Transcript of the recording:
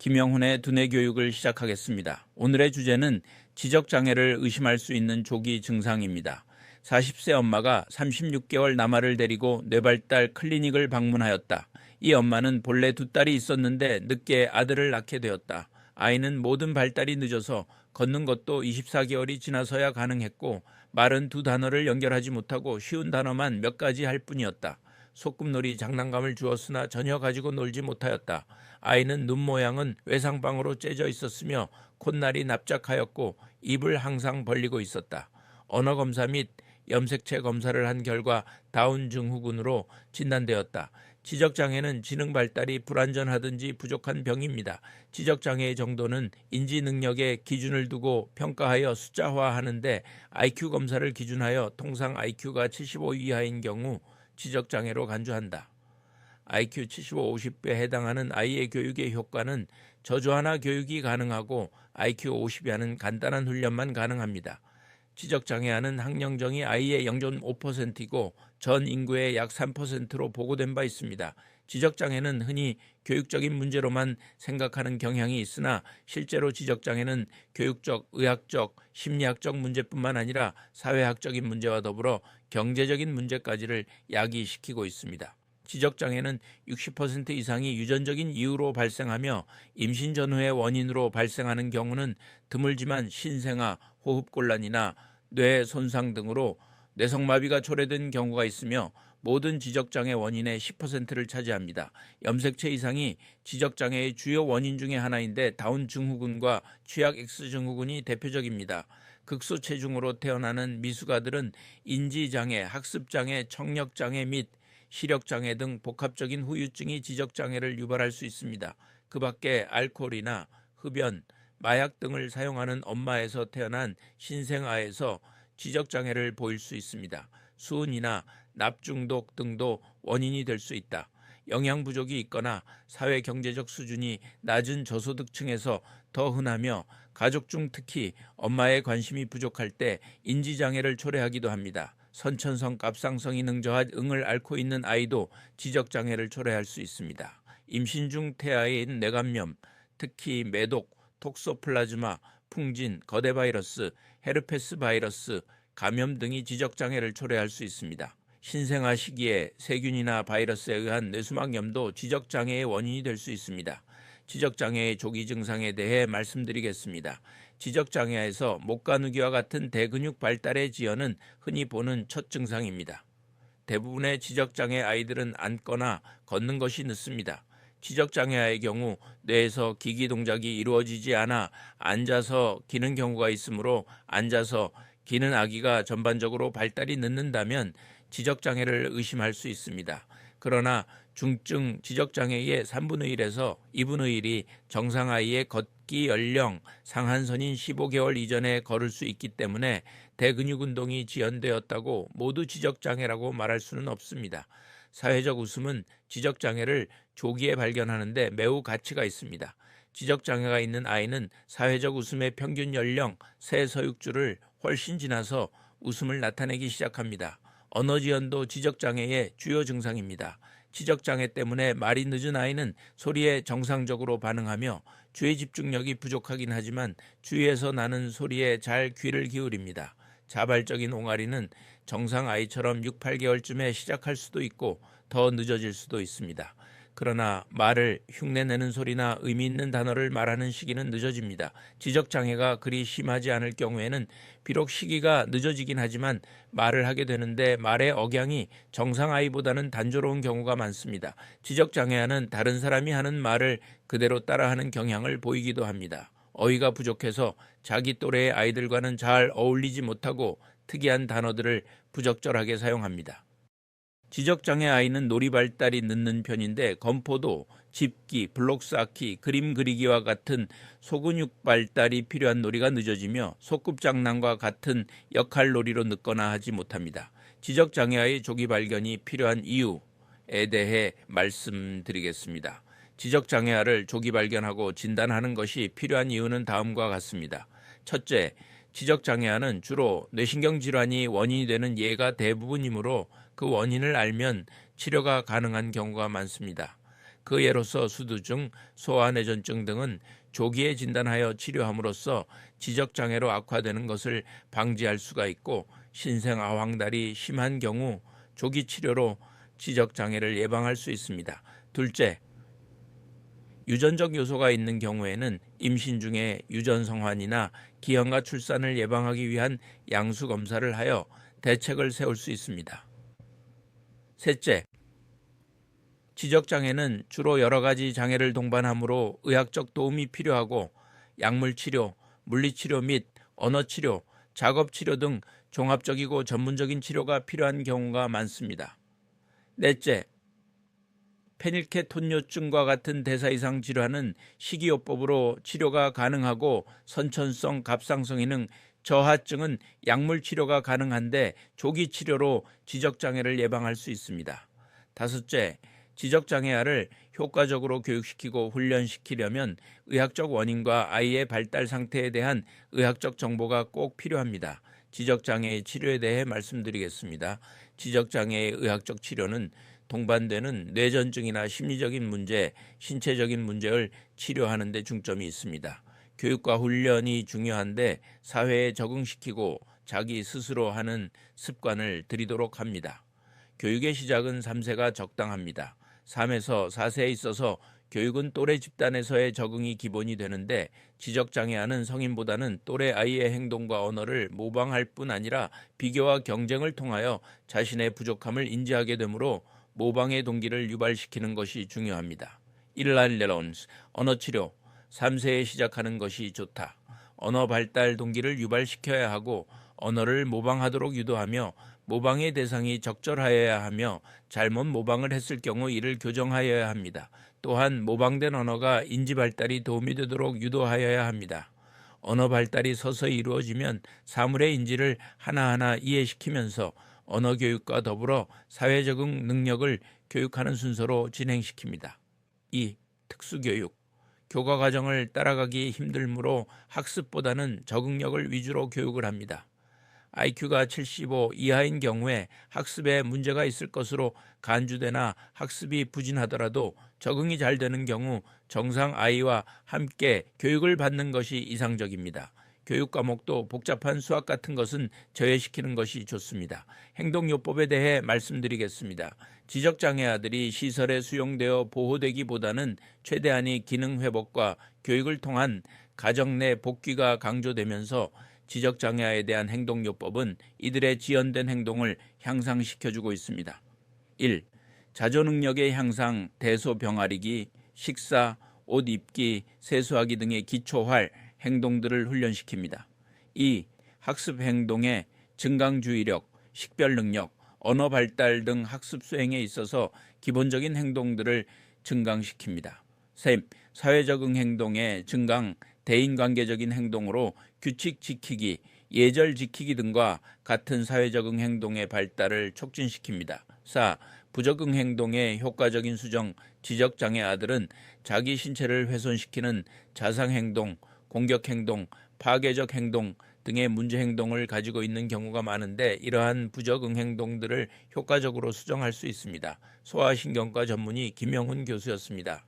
김영훈의 두뇌 교육을 시작하겠습니다. 오늘의 주제는 지적장애를 의심할 수 있는 조기 증상입니다. 40세 엄마가 36개월 남아를 데리고 뇌발달 클리닉을 방문하였다. 이 엄마는 본래 두 딸이 있었는데 늦게 아들을 낳게 되었다. 아이는 모든 발달이 늦어서 걷는 것도 24개월이 지나서야 가능했고 말은 두 단어를 연결하지 못하고 쉬운 단어만 몇 가지 할 뿐이었다. 소꿉놀이 장난감을 주었으나 전혀 가지고 놀지 못하였다. 아이는 눈 모양은 외상방으로 째져 있었으며 콧날이 납작하였고 입을 항상 벌리고 있었다. 언어검사 및 염색체 검사를 한 결과 다운 증후군으로 진단되었다. 지적장애는 지능 발달이 불완전하든지 부족한 병입니다. 지적장애의 정도는 인지 능력에 기준을 두고 평가하여 숫자화하는데 IQ 검사를 기준하여 통상 IQ가 75 이하인 경우 지적장애로 간주한다. IQ 75, 50에 해당하는 아이의 교육의 효과는 저조하나 교육이 가능하고 IQ 50이하는 간단한 훈련만 가능합니다. 지적장애아는 학령정이 아이의 0.5%이고 전 인구의 약 3%로 보고된 바 있습니다. 지적장애는 흔히 교육적인 문제로만 생각하는 경향이 있으나 실제로 지적장애는 교육적, 의학적, 심리학적 문제뿐만 아니라 사회학적인 문제와 더불어 경제적인 문제까지를 야기시키고 있습니다. 지적장애는 60% 이상이 유전적인 이유로 발생하며 임신 전후의 원인으로 발생하는 경우는 드물지만 신생아, 호흡곤란이나 뇌 손상 등으로 뇌성마비가 초래된 경우가 있으며 모든 지적장애 원인의 10%를 차지합니다. 염색체 이상이 지적장애의 주요 원인 중의 하나인데 다운 증후군과 취약 X 증후군이 대표적입니다. 극소 체중으로 태어나는 미숙아들은 인지장애, 학습장애, 청력장애 및 시력장애 등 복합적인 후유증이 지적장애를 유발할 수 있습니다. 그 밖에 알코올이나 흡연, 마약 등을 사용하는 엄마에서 태어난 신생아에서 지적장애를 보일 수 있습니다. 수은이나 납중독 등도 원인이 될 수 있다. 영양 부족이 있거나 사회 경제적 수준이 낮은 저소득층에서 더 흔하며 가족 중 특히 엄마의 관심이 부족할 때 인지장애를 초래하기도 합니다. 선천성 갑상선이 능저한 응을 앓고 있는 아이도 지적장애를 초래할 수 있습니다. 임신 중 태아인 뇌감염, 특히 매독, 톡소플라즈마, 풍진, 거대 바이러스, 헤르페스 바이러스, 감염 등이 지적장애를 초래할 수 있습니다. 신생아 시기에 세균이나 바이러스에 의한 뇌수막염도 지적장애의 원인이 될 수 있습니다. 지적장애의 조기 증상에 대해 말씀드리겠습니다. 지적장애에서 목가누기와 같은 대근육 발달의 지연은 흔히 보는 첫 증상입니다. 대부분의 지적장애 아이들은 앉거나 걷는 것이 늦습니다. 지적장애아의 경우 뇌에서 기기 동작이 이루어지지 않아 앉아서 기는 경우가 있으므로 앉아서 기는 아기가 전반적으로 발달이 늦는다면 지적장애를 의심할 수 있습니다. 그러나 중증 지적장애의 3분의 1에서 2분의 1이 정상 아이의 걷기 연령 상한선인 15개월 이전에 걸을 수 있기 때문에 대근육 운동이 지연되었다고 모두 지적장애라고 말할 수는 없습니다. 사회적 웃음은 지적장애를 조기에 발견하는데 매우 가치가 있습니다. 지적장애가 있는 아이는 사회적 웃음의 평균 연령 새 서육주를 훨씬 지나서 웃음을 나타내기 시작합니다. 언어지연도 지적장애의 주요 증상입니다. 지적장애 때문에 말이 늦은 아이는 소리에 정상적으로 반응하며 주의 집중력이 부족하긴 하지만 주위에서 나는 소리에 잘 귀를 기울입니다. 자발적인 옹알이는 정상 아이처럼 6, 8개월쯤에 시작할 수도 있고 더 늦어질 수도 있습니다. 그러나 말을 흉내내는 소리나 의미 있는 단어를 말하는 시기는 늦어집니다. 지적장애가 그리 심하지 않을 경우에는 비록 시기가 늦어지긴 하지만 말을 하게 되는데 말의 억양이 정상 아이보다는 단조로운 경우가 많습니다. 지적장애아는 다른 사람이 하는 말을 그대로 따라하는 경향을 보이기도 합니다. 어휘가 부족해서 자기 또래의 아이들과는 잘 어울리지 못하고 특이한 단어들을 부적절하게 사용합니다. 지적장애 아이는 놀이 발달이 늦는 편인데 건포도, 집기, 블록 쌓기, 그림 그리기와 같은 소근육 발달이 필요한 놀이가 늦어지며 소꿉장난과 같은 역할 놀이로 늦거나 하지 못합니다. 지적장애아의 조기 발견이 필요한 이유에 대해 말씀드리겠습니다. 지적장애아를 조기 발견하고 진단하는 것이 필요한 이유는 다음과 같습니다. 첫째, 지적장애아는 주로 뇌신경질환이 원인이 되는 예가 대부분이므로 그 원인을 알면 치료가 가능한 경우가 많습니다. 그 예로서 수두증, 소화내전증 등은 조기에 진단하여 치료함으로써 지적장애로 악화되는 것을 방지할 수가 있고, 신생아황달이 심한 경우 조기 치료로 지적장애를 예방할 수 있습니다. 둘째, 유전적 요소가 있는 경우에는 임신 중에 유전성환이나 기형과 출산을 예방하기 위한 양수검사를 하여 대책을 세울 수 있습니다. 셋째, 지적장애는 주로 여러 가지 장애를 동반하므로 의학적 도움이 필요하고 약물치료, 물리치료 및 언어치료, 작업치료 등 종합적이고 전문적인 치료가 필요한 경우가 많습니다. 넷째, 페닐케톤요증과 같은 대사이상 질환은 식이요법으로 치료가 가능하고 선천성 갑상선 기능 저하증은 약물 치료가 가능한데 조기 치료로 지적장애를 예방할 수 있습니다. 다섯째, 지적장애아를 효과적으로 교육시키고 훈련시키려면 의학적 원인과 아이의 발달 상태에 대한 의학적 정보가 꼭 필요합니다. 지적장애의 치료에 대해 말씀드리겠습니다. 지적장애의 의학적 치료는 동반되는 뇌전증이나 심리적인 문제, 신체적인 문제를 치료하는 데 중점이 있습니다. 교육과 훈련이 중요한데 사회에 적응시키고 자기 스스로 하는 습관을 들이도록 합니다. 교육의 시작은 3세가 적당합니다. 3에서 4세에 있어서 교육은 또래 집단에서의 적응이 기본이 되는데, 지적장애아는 성인보다는 또래 아이의 행동과 언어를 모방할 뿐 아니라 비교와 경쟁을 통하여 자신의 부족함을 인지하게 되므로 모방의 동기를 유발시키는 것이 중요합니다. 일랄레론스, 언어치료, 3세에 시작하는 것이 좋다. 언어 발달 동기를 유발시켜야 하고 언어를 모방하도록 유도하며 모방의 대상이 적절하여야 하며 잘못 모방을 했을 경우 이를 교정하여야 합니다. 또한 모방된 언어가 인지 발달이 도움이 되도록 유도하여야 합니다. 언어 발달이 서서히 이루어지면 사물의 인지를 하나하나 이해시키면서 언어 교육과 더불어 사회 적응 능력을 교육하는 순서로 진행시킵니다. 2. 특수교육. 교과 과정을 따라가기 힘들므로 학습보다는 적응력을 위주로 교육을 합니다. IQ가 75 이하인 경우에 학습에 문제가 있을 것으로 간주되나 학습이 부진하더라도 적응이 잘 되는 경우 정상 아이와 함께 교육을 받는 것이 이상적입니다. 교육 과목도 복잡한 수학 같은 것은 저해시키는 것이 좋습니다. 행동요법에 대해 말씀드리겠습니다. 지적장애 아들이 시설에 수용되어 보호되기보다는 최대한의 기능 회복과 교육을 통한 가정 내 복귀가 강조되면서 지적장애아에 대한 행동요법은 이들의 지연된 행동을 향상시켜주고 있습니다. 1. 자조능력의 향상, 대소병아리기, 식사, 옷 입기, 세수하기 등의 기초활 행동들을 훈련시킵니다. 2. 학습 행동의 증강주의력, 식별능력, 언어 발달 등 학습 수행에 있어서 기본적인 행동들을 증강시킵니다. 3. 사회적응 행동의 증강, 대인관계적인 행동으로 규칙 지키기, 예절 지키기 등과 같은 사회적응 행동의 발달을 촉진시킵니다. 4. 부적응 행동의 효과적인 수정, 지적장애 아들은 자기 신체를 훼손시키는 자상행동, 공격행동, 파괴적 행동 등의 문제행동을 가지고 있는 경우가 많은데 이러한 부적응 행동들을 효과적으로 수정할 수 있습니다. 소아신경과 전문의 김영훈 교수였습니다.